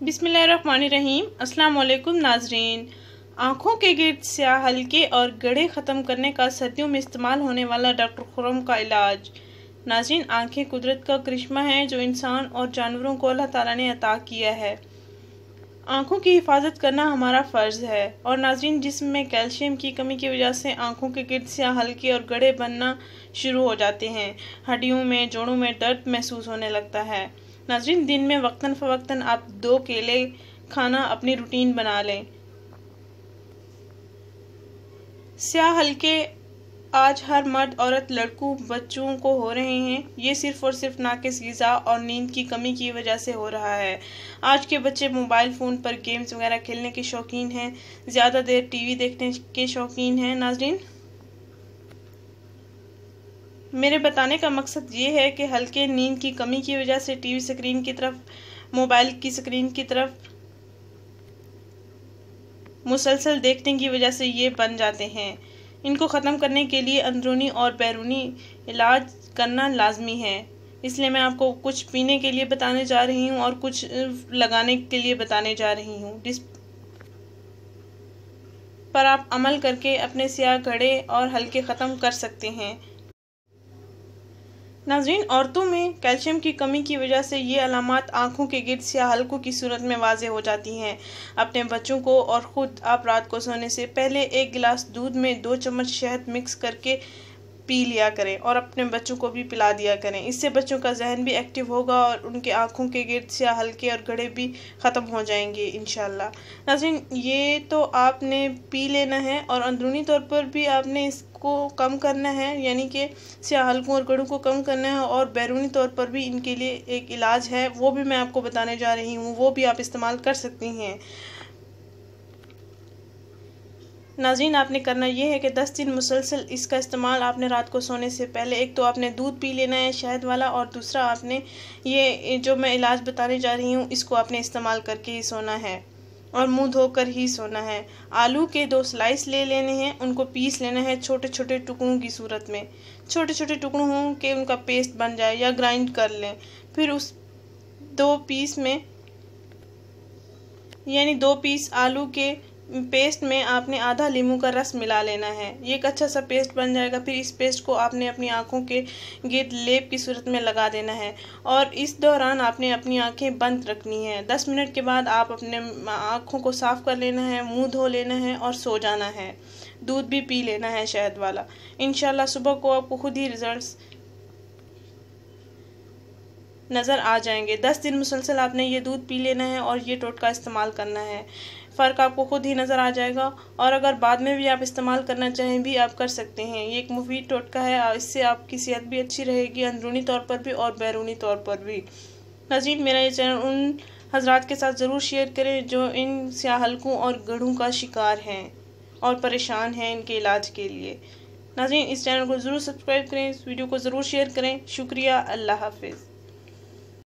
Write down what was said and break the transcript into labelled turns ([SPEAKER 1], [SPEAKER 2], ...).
[SPEAKER 1] बिस्मिल्लाहिर्रहमानिर्रहीम। अस्सलाम वालेकुम नाजरीन। आँखों के गिर्द स्याह हल्के और गड्ढे ख़त्म करने का सर्दियों में इस्तेमाल होने वाला डॉक्टर खुर्रम का इलाज। नाजरीन, आँखें कुदरत का करिश्मा है जो इंसान और जानवरों को अल्लाह ताला ने अता किया है। आँखों की हिफाजत करना हमारा फ़र्ज़ है। और नाजरीन, जिस्म में कैल्शियम की कमी की वजह से आँखों के गिर्द स्याह हल्के और गड्ढे बनना शुरू हो जाते हैं। हड्डियों में, जोड़ों में दर्द महसूस होने लगता है। नाज़रीन, दिन में वक्तन फ़वक्तन आप 2 केले खाना अपनी रूटीन बना लें। स्याह हल्के आज हर मर्द, औरत, लड़कों, बच्चों को हो रहे हैं। ये सिर्फ़ और सिर्फ नाक़िस ग़िज़ा और नींद की कमी की वजह से हो रहा है। आज के बच्चे मोबाइल फ़ोन पर गेम्स वगैरह खेलने के शौकीन हैं, ज़्यादा देर टीवी देखने के शौकीन हैं। नाज़रीन, मेरे बताने का मकसद ये है कि हल्के नींद की कमी की वजह से टीवी स्क्रीन की तरफ, मोबाइल की स्क्रीन की तरफ मुसलसल देखने की वजह से ये बन जाते हैं। इनको ख़त्म करने के लिए अंदरूनी और बैरूनी इलाज करना लाजमी है। इसलिए मैं आपको कुछ पीने के लिए बताने जा रही हूँ और कुछ लगाने के लिए बताने जा रही हूँ, जिस पर आप अमल करके अपने स्याह गड्ढे और हल्के ख़त्म कर सकते हैं। नाज़रीन, औरतों में कैल्शियम की कमी की वजह से ये अलामात आँखों के गिर्द स्याह हल्कों की सूरत में वाज़े हो जाती हैं। अपने बच्चों को और ख़ुद आप रात को सोने से पहले 1 गिलास दूध में 2 चम्मच शहद मिक्स करके पी लिया करें और अपने बच्चों को भी पिला दिया करें। इससे बच्चों का जहन भी एक्टिव होगा और उनके आँखों के गिर्द स्याह हल्के और गड्ढे भी ख़त्म हो जाएंगे इंशाल्लाह। नाज़रीन, ये तो आपने पी लेना है और अंदरूनी तौर पर भी आपने इसको कम करना है, यानी कि स्याह हल्कों और गड्ढों को कम करना है। और बैरूनी तौर पर भी इनके लिए एक इलाज है, वो भी मैं आपको बताने जा रही हूँ, वो भी आप इस्तेमाल कर सकती हैं। नाज़रीन, आपने करना ये है कि 10 दिन मुसलसल इसका इस्तेमाल आपने रात को सोने से पहले, एक तो आपने दूध पी लेना है शहद वाला, और दूसरा आपने ये जो मैं इलाज बताने जा रही हूँ इसको आपने इस्तेमाल करके ही सोना है और मुंह धोकर ही सोना है। आलू के 2 स्लाइस ले लेने हैं, उनको पीस लेना है छोटे छोटे टुकड़ों की सूरत में। छोटे छोटे टुकड़ों हों कि उनका पेस्ट बन जाए या ग्राइंड कर लें। फिर उस 2 पीस में, यानी 2 पीस आलू के पेस्ट में आपने आधा नींबू का रस मिला लेना है। ये एक अच्छा सा पेस्ट बन जाएगा। फिर इस पेस्ट को आपने अपनी आँखों के गिर्द लेप की सूरत में लगा देना है और इस दौरान आपने अपनी आँखें बंद रखनी है। 10 मिनट के बाद आप अपने आँखों को साफ़ कर लेना है, मुंह धो लेना है और सो जाना है। दूध भी पी लेना है शहद वाला। इंशाल्लाह सुबह को आपको खुद ही रिजल्ट्स नज़र आ जाएंगे। 10 दिन मुसलसल आपने ये दूध पी लेना है और ये टोटका इस्तेमाल करना है। फ़र्क आपको खुद ही नज़र आ जाएगा। और अगर बाद में भी आप इस्तेमाल करना चाहें भी आप कर सकते हैं। ये एक मुफीद टोटका है, इससे आपकी सेहत भी अच्छी रहेगी, अंदरूनी तौर पर भी और बैरूनी तौर पर भी। नाज़रीन, मेरा ये चैनल उन हज़रात के साथ ज़रूर शेयर करें जो इन स्याह हल्कों और गड्ढों का शिकार हैं और परेशान हैं इनके इलाज के लिए। नाज़रीन, इस चैनल को ज़रूर सब्सक्राइब करें, इस वीडियो को ज़रूर शेयर करें। शुक्रिया। अल्लाह हाफ़िज़।